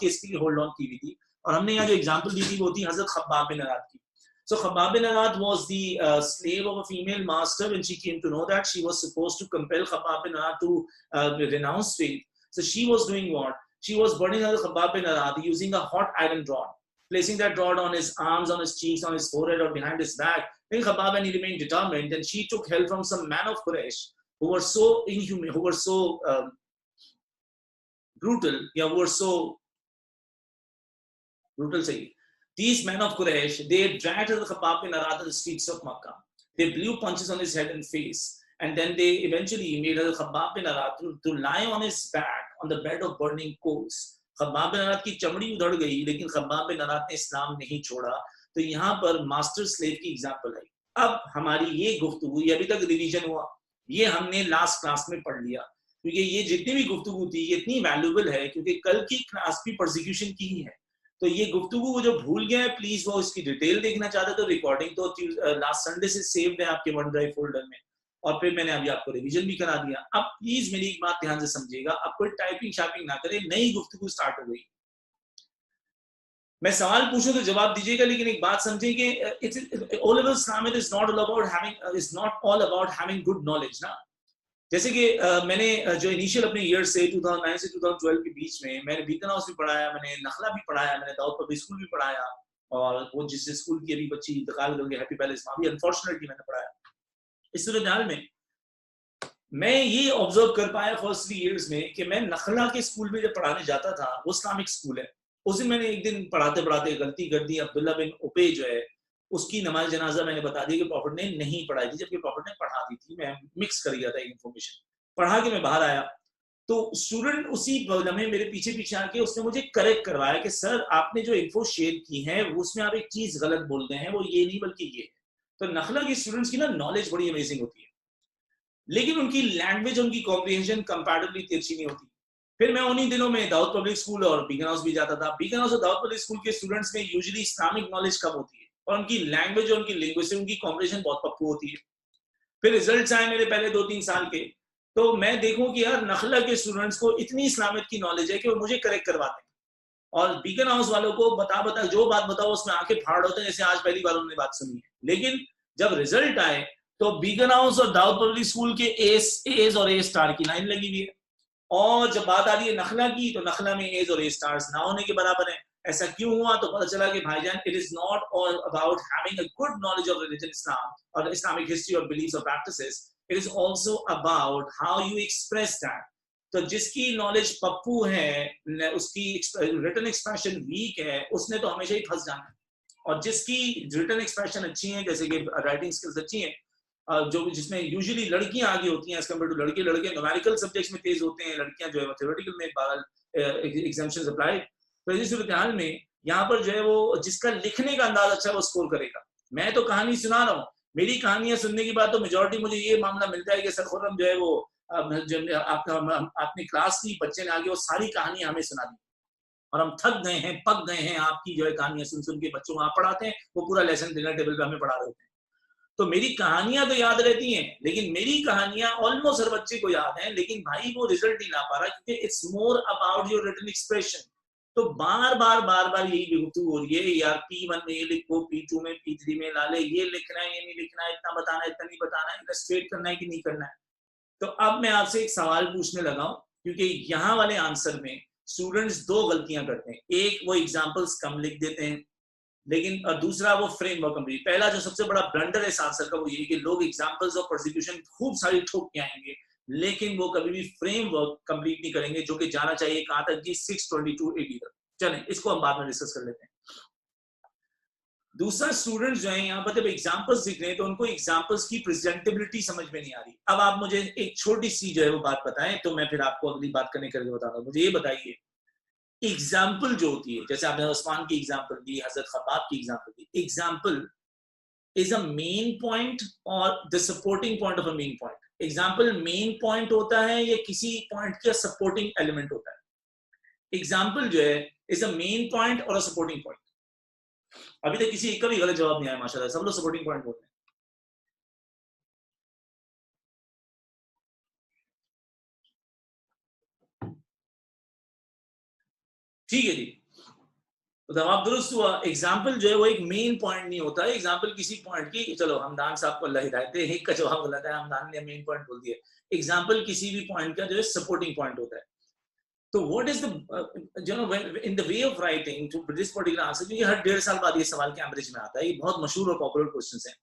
Case के लिए hold on की हुई थी। और हमने यहाँ जो एग्जांपल दी थी वो थी हजरत खब्बाब बिन अराद की। So Khabbab bin Arad was the slave of a female master. When she came to know that, she was supposed to compel Khabbab bin Arad to renounce faith. So she was doing what? She was burning Khabbab bin Arad using a hot iron rod, placing that rod on his arms, on his cheeks, on his forehead, or behind his back. Then Khabbab, and he remained determined. Then she took help from some man of Quraysh who were so inhuman, who were so brutal, who were so brutal. Say, these men of Quraysh, they dragged Khabbab bin Arad in the streets of Makkah. They blew punches on his head and face, and then they eventually made Khabbab bin Arad to lie on his back on the bed of burning coals. Khabbab bin Arad की चमड़ी उधड़ गई, लेकिन Khabbab bin Arad ने इस्लाम नहीं छोड़ा। तो यहाँ पर मास्टर स्लेव की एग्जाम्पल आई। अब हमारी ये गुफ्तगू, ये अभी तक रिवीजन हुआ, ये हमने लास्ट क्लास में पढ़ लिया, क्योंकि ये जितनी भी गुफ्तगू थी ये इतनी वैल्यूएबल है, क्योंकि कल की क्लास भी परसिक्यूशन की ही है। तो ये गुफ्तगू वो जो भूल गए हैं, प्लीज वो इसकी डिटेल देखना चाहते तो रिकॉर्डिंग तो लास्ट संडे से सेव्ड है आपके वन ड्राइव फोल्डर में, और फिर मैंने अभी आपको रिवीजन भी करा दिया। अब प्लीज मेरी एक बात ध्यान से समझिएगा, अब कोई टाइपिंग शापिंग ना करें, नई गुफ्तगू स्टार्ट हो गई। मैं सवाल पूछूं तो जवाब दीजिएगा, लेकिन एक बात समझें कि O level Islam is not all about having good knowledge ना। जैसे कि मैंने जो इनिशियल अपने ईयर से 2009 से 2012 के बीच में मैंने बीकन हाउस भी पढ़ाया, मैंने नखला भी पढ़ाया, मैंने दाऊद पब्लिक स्कूल भी पढ़ाया, और वो जिस स्कूल की अभी बच्ची इंतकाल कर गई, हैप्पी पैलेस, वहां भी अनफॉर्चुनेटली मैंने पढ़ाया। इस सूरत में मैं ये ऑब्जर्व कर पाया फर्स्ट 3 इयर्स में कि मैं नखला के स्कूल में जब पढ़ाने जाता था, वो इस्लामिक स्कूल है, उस दिन मैंने एक दिन पढ़ाते पढ़ाते गलती कर दी। अब्दुल्ला बिन उबे जो है, उसकी नमाज जनाजा मैंने बता दी कि प्रॉफिट ने नहीं पढ़ाई थी, जबकि प्रॉफिट ने पढ़ा दी थी। मैं मिक्स कर गया था इन्फॉर्मेशन, पढ़ा के मैं बाहर आया तो स्टूडेंट उसी लम्हे मेरे पीछे पीछे आके उसने मुझे करेक्ट करवाया कि सर आपने जो इन्फो शेयर की है उसमें आप एक चीज गलत बोल रहे हैं, वो ये नहीं बल्कि ये। तो नखला के स्टूडेंट्स की ना नॉलेज बड़ी अमेजिंग होती है, लेकिन उनकी लैंग्वेज, उनकी कॉम्प्रिहेंशन कंपैरेटिवली तिरछी नहीं होती। फिर मैं उन्हीं दिनों में दाऊद पब्लिक स्कूल और बीकन हाउस भी जाता था। बीकन हाउस और दाऊद पब्लिक स्कूल के स्टूडेंट्स में यूजुअली इस्लामिक नॉलेज कम होती है, और उनकी लैंग्वेज और उनकी लिंग्विस्टिक्स, उनकी कॉम्प्रिहेंशन बहुत पक्की होती है। फिर रिजल्ट्स आए मेरे पहले 2-3 साल के, तो मैं देखूं कि यार नखला के स्टूडेंट्स को इतनी इस्लामिक की नॉलेज है कि वो मुझे करेक्ट करवाते हैं, और बीकन हाउस वालों को बता जो बात बताओ उसमें आंखें फाड़ होते हैं, जैसे आज पहली बार उन्होंने बात सुनी है। लेकिन जब रिजल्ट आए तो बीकन हाउस और दाऊद पब्लिक स्कूल के एज और ए स्टार की लाइन लगी हुई है, और जब बात आ रही है नखला की तो नखला में एज और ए स्टार्स ना होने के बराबर है। ऐसा क्यों हुआ? तो पता चला कि भाईजान, it is not all about having a good knowledge of religion Islam और इस्लामिक हिस्ट्री और बिलीफ्स और practices, it is also about how you express that. तो जिसकी नॉलेज पप्पू है, उसकी रिटन एक्सप्रेशन वीक है, उसने तो हमेशा ही फंस जाना है। और जिसकी रिटन एक्सप्रेशन अच्छी है, जैसे कि राइटिंग स्किल्स अच्छी हैं, जो जिसमें यूजुअली लड़कियां आगे होती हैं एज कम्पेयर टू लड़के, लड़के न्यूमेरिकल सब्जेक्ट्स में तेज होते हैं, लड़कियां जो है थ्योरेटिकल में बहरहाल एग्जाम्पशंस अप्लाई। तो इस सूरत हाल में यहाँ पर जो है वो जिसका लिखने का अंदाज अच्छा है वो स्कोर करेगा। मैं तो कहानी सुना रहा हूँ, मेरी कहानियां सुनने की बात तो मेजोरिटी मुझे ये मामला मिलता है कि सर खुर्रम जो है वो आपने क्लास की बच्चे ने आगे वो सारी कहानियां हमें सुना दी, और हम थक गए हैं, पक गए हैं आपकी जो है कहानियां सुन सुन के। बच्चों को आप पढ़ाते हैं, वो पूरा लेसन डिनर टेबल पे हमें पढ़ा रहे होते हैं। तो मेरी कहानियां तो याद रहती हैं, लेकिन मेरी कहानियां ऑलमोस्ट हर बच्चे को याद हैं, लेकिन भाई वो रिजल्ट नहीं ला पा रहा, क्योंकि it's more about your written expression. तो बार बार यही गुफ्तगू हो रही है, यार P1 में ये लिखो, P2 में, P3 में लाले ये लिखना है, ये नहीं लिखना है, इतना बताना है, इतना नहीं बताना है, इलस्ट्रेट करना है कि नहीं करना है। तो अब मैं आपसे एक सवाल पूछने लगा हूं, क्योंकि यहाँ वाले आंसर में स्टूडेंट्स 2 गलतियां करते हैं। एक, वो एग्जाम्पल्स कम लिख देते हैं, लेकिन और दूसरा वो फ्रेमवर्क कंप्लीट। पहला जो सबसे बड़ा ब्लंडर है इस आंसर का वो ये कि लोग एग्जांपल्स ऑफ प्रोसिक्यूशन खूब सारी ठोक के आएंगे, लेकिन वो कभी भी फ्रेमवर्क कंप्लीट नहीं करेंगे, जो कि जाना चाहिए कहां तक जी, 622 AD तक। चलें इसको हम बाद में डिस्कस कर लेते हैं। दूसरा, स्टूडेंट्स जो है यहाँ पर जब एग्जांपल्स दिख रहे हैं तो उनको एग्जांपल्स की प्रेजेंटेबिलिटी समझ में नहीं आ रही। अब आप मुझे एक छोटी सी जो है वो बात बताएं, तो मैं फिर आपको अगली बात करने करके बताऊंगा। मुझे ये बताइए, एग्जाम्पल जो होती है, जैसे आपने उस्मान की एग्जाम्पल दी, हजरत खब्बाब की एग्जाम्पल दी, example is a main point और the supporting point of a main point. Example main point होता है या किसी पॉइंट का सपोर्टिंग एलिमेंट होता है? एग्जाम्पल जो है इज अ मेन पॉइंट और अ सपोर्टिंग पॉइंट। अभी तक किसी एक का भी गलत जवाब नहीं आया माशाल्लाह, सब लोग सपोर्टिंग पॉइंट बोलते हैं। ठीक है जी, तो जवाब दुरुस्त हुआ। एग्जाम्पल जो है वो एक मेन पॉइंट नहीं होता है, एग्जाम्पल किसी पॉइंट की, चलो हमदान साहब को अल्लाह हिदायत दे, एक का जवाब गलत है, हमदान ने मेन पॉइंट बोल दिया। एग्जाम्पल किसी भी पॉइंट का जो है सपोर्टिंग पॉइंट होता है। तो what is the you know in the way of writing to this particular answer, क्योंकि हर 1.5 साल बाद ये सवाल कैम्ब्रिज में आता है, ये बहुत मशहूर और पॉपुलर क्वेश्चन है।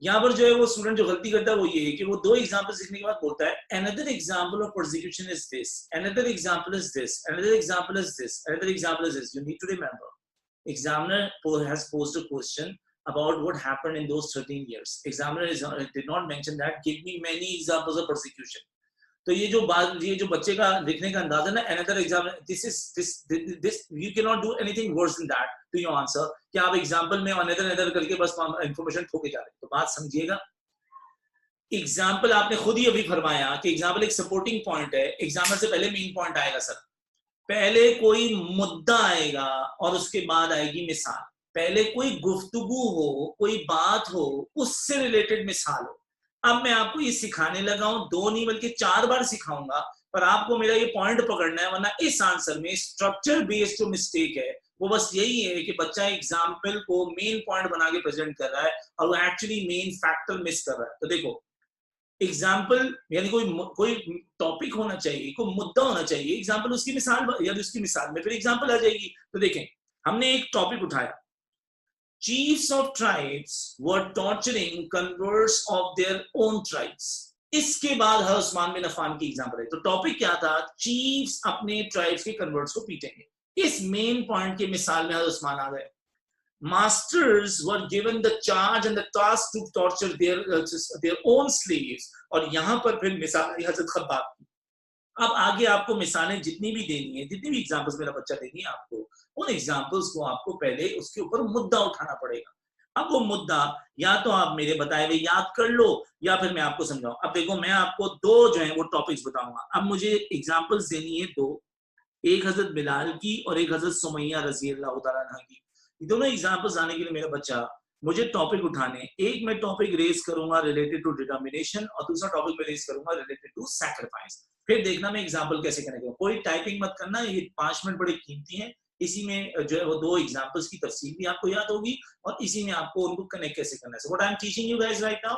यहाँ पर जो है वो स्टूडेंट जो गलती करता है वो ये है कि वो 2 एग्जांपल लिखने के बाद बोलता है another example of prosecution is this, another example is this, another example is this, another example is this. You need to remember, examiner has posed a question about what happened in those 13 years. Examiner did not mention that give me many examples of persecution. तो ये जो बात, ये जो बच्चे का लिखने का अंदाज है ना, another example, this you cannot do anything worse than that to your answer, कि आप एग्जाम्पल में another करके बस इंफॉर्मेशन ठोके जा रहे हैं। तो बात समझिएगा, एग्जाम्पल आपने खुद ही अभी फरमाया कि एग्जाम्पल एक सपोर्टिंग पॉइंट है, एग्जाम्पल से पहले मेन पॉइंट आएगा सर, पहले कोई मुद्दा आएगा और उसके बाद आएगी मिसाल, पहले कोई गुफ्तगू हो, कोई बात हो, उससे रिलेटेड मिसाल हो। अब मैं आपको ये सिखाने लगा हूं, 2 नहीं बल्कि 4 बार सिखाऊंगा, पर आपको मेरा ये पॉइंट पकड़ना है, वरना इस आंसर में स्ट्रक्चर बेस्ड जो मिस्टेक है वो बस यही है कि बच्चा एग्जाम्पल को मेन पॉइंट बना के प्रेजेंट कर रहा है और वो एक्चुअली मेन फैक्टर मिस कर रहा है। तो देखो, एग्जाम्पल यानी कोई टॉपिक होना चाहिए, कोई मुद्दा होना चाहिए, एग्जाम्पल उसकी मिसाल, यानी उसकी मिसाल में फिर एग्जाम्पल आ जाएगी। तो देखें, हमने एक टॉपिक उठाया, chiefs of tribes were torturing converts of their own tribes। इसके बाद हज़रत उस्मान बिन अफ़्फ़ान की एग्जाम्पल है। तो टॉपिक क्या था? चीफ्स अपने ट्राइब्स के कन्वर्ट्स को पीटेंगे। इस मेन पॉइंट की मिसाल में हज़रत उस्मान आ गए। Masters were given the charge and the task to torture their own slaves, और यहां पर फिर मिसाल हजरत खब्बाब की। अब आगे आपको मिसालें जितनी भी देनी है, जितनी भी एग्जांपल्स मेरा बच्चा देनी है आपको, उन एग्जांपल्स को आपको पहले उसके ऊपर मुद्दा उठाना पड़ेगा। अब वो मुद्दा या तो आप मेरे बताए हुए याद कर लो या फिर मैं आपको समझाऊं। अब देखो, मैं आपको 2 जो है वो टॉपिक्स बताऊंगा। अब मुझे एग्जांपल्स देनी है 2, एक हजरत बिलाल की और एक हजरत सुमैया रजी अल्लाह तआला अन्हा की। दोनों एग्जांपल्स आने के लिए मेरा बच्चा मुझे टॉपिक उठाने, एक मैं टॉपिक रेज करूंगा रिलेटेड टू डिटर्मिनेशन और दूसरा टॉपिक मैं रेज करूंगा रिलेटेड टू सैक्रिफाइस। फिर देखना मैं एग्जांपल कैसे कनेक्ट करूं। कोई टाइपिंग मत करना, ये 5 मिनट बड़े कीमती हैं। इसी में जो है वो 2 एग्जांपल्स की तफसील भी आपको याद होगी और इसी में आपको उनको कनेक्ट कैसे करना है। So what I am teaching you guys right now,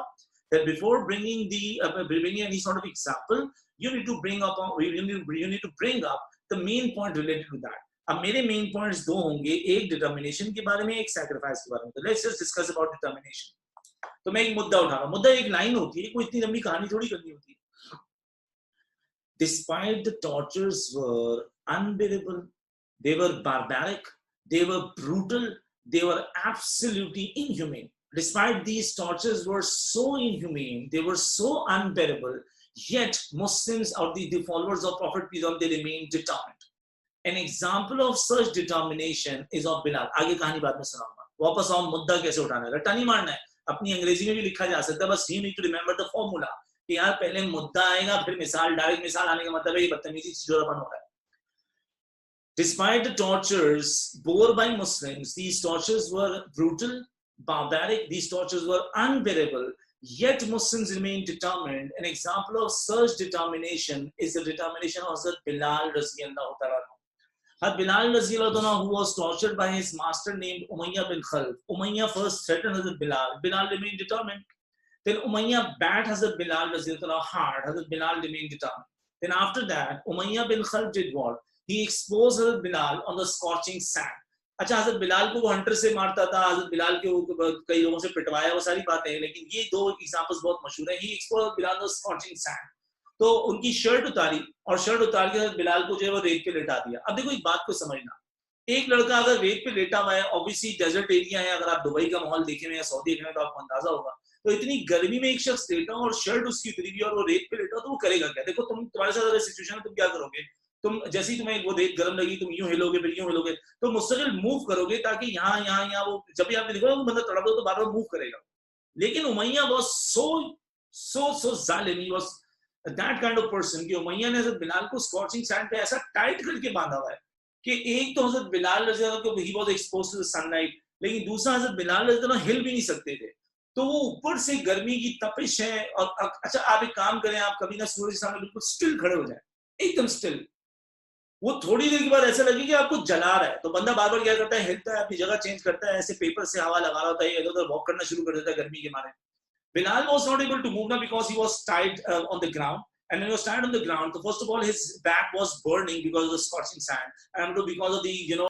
that before bringing any sort of example, you need to bring up the main point related to that. अब मेरे मेन पॉइंट्स 2 होंगे, एक डिटर्मिनेशन के बारे में, एक सैक्रिफाइस के बारे में। तो let's just discuss about determination. तो मैं एक मुद्दा उठा रहा हूं, मुद्दा एक लाइन होती है, कोई इतनी लंबी कहानी थोड़ी करनी होती है। Despite the tortures were unbearable, they were barbaric, they were brutal, they were absolutely inhumane. Despite these tortures were so inhumane, they were so unbearable, yet Muslims or the followers of Prophet peace on, they remained determined. An example of such determination is of Bilal। आगे कहानी बाद में सुनाऊंगा। वापस आओ, मुद्दा कैसे उठाना है, रट्टा नहीं मारना है। अपनी अंग्रेजी में भी लिखा जा सकता है, बस you need to remember the formula कि यार पहले मुद्दा आएगा फिर मिसाल। डायरेक्ट मिसाल आने का मतलब है ये बदतमीजी चिड़ोरापन हो रहा है। Despite the tortures bore by Muslims, these tortures were brutal, barbaric, these tortures were unbearable, yet Muslims remained determined. An example of such determination is the determination of Hazrat Bilal Raziyallahu Ta'ala. Had Bilal Raziyallahu, who was tortured by his master named Umayyah bin Khalaf. Umayyah first threatened Hazrat Bilal. Bilal remained determined. Then Umayyah bat Hazrat Bilal Raziyallahu hard. Hazrat Bilal remained determined. Then after that, Umayyah bin Khalaf did what? He exposed Hazrat Bilal on the scorching sand. अच्छा, हजरत बिलाल को वो Hunter से मारता था, हजरत बिलाल के कई लोगों से पिटवाया, वो सारी बातें हैं, लेकिन ये 2 एग्जांपल्स बहुत मशहूर हैं। He exposed Bilal on the scorching sand. तो उनकी शर्ट उतारी और शर्ट उतार के बिलाल को जो है वो रेत पे लेटा दिया। अब देखो एक बात को समझना, एक लड़का अगर रेत पे लेटा हुआ है, ऑब्वियसली डेजर्ट एरिया है, अगर आप दुबई का माहौल देखे हुए या सऊदी देखे हुए तो आपको अंदाजा होगा, तो इतनी गर्मी में एक शख्स लेटा और शर्ट उसकी उतरी हुई और वो रेत पे लेटा, तो वो करेगा क्या? देखो, तुम्हारे साथ अगर सिचुएशन है, तुम क्या करोगे? तुम जैसे ही तुम्हें वो रेत गर्म लगी, तुम यूं हिलोगे, फिर यूं हिलोगे, तो मुस्तकिल मूव करोगे ताकि यहाँ वो जब भी आपने देखो बंदा तड़प दो तो बार बार मूव करेगा। लेकिन उमैया वाज सो जालिम, he was that kind of person कि उमैया ने हजरत बिलाल को स्कॉचिंग सैंड पे ऐसा टाइट करके बांधा हुआ है कि एक तो हजरत बिलाल रज़ी अल्लाह को he was exposed to the sunlight, लेकिन दूसरा हजरत बिलाल रज़ी अल्लाह हिल भी नहीं सकते थे। तो वो ऊपर से गर्मी की तपिश है। और अच्छा, आप एक काम करें, आप कभी ना सूरज के सामने बिल्कुल स्टिल खड़े हो जाए, एकदम स्टिल, वो थोड़ी देर के बाद ऐसा लगे कि आपको जला रहा है, तो बंदा बार बार क्या करता है, हिलता है, अपनी जगह चेंज करता है, ऐसे पेपर से हवा लगा रहा होता है, इधर उधर वॉक करना शुरू कर देता है गर्मी के मारे. Bilal was not able to move now because he was tied on the ground. And when he was tied on the ground, so first of all, his back was burning because of the scorching sand, and because of the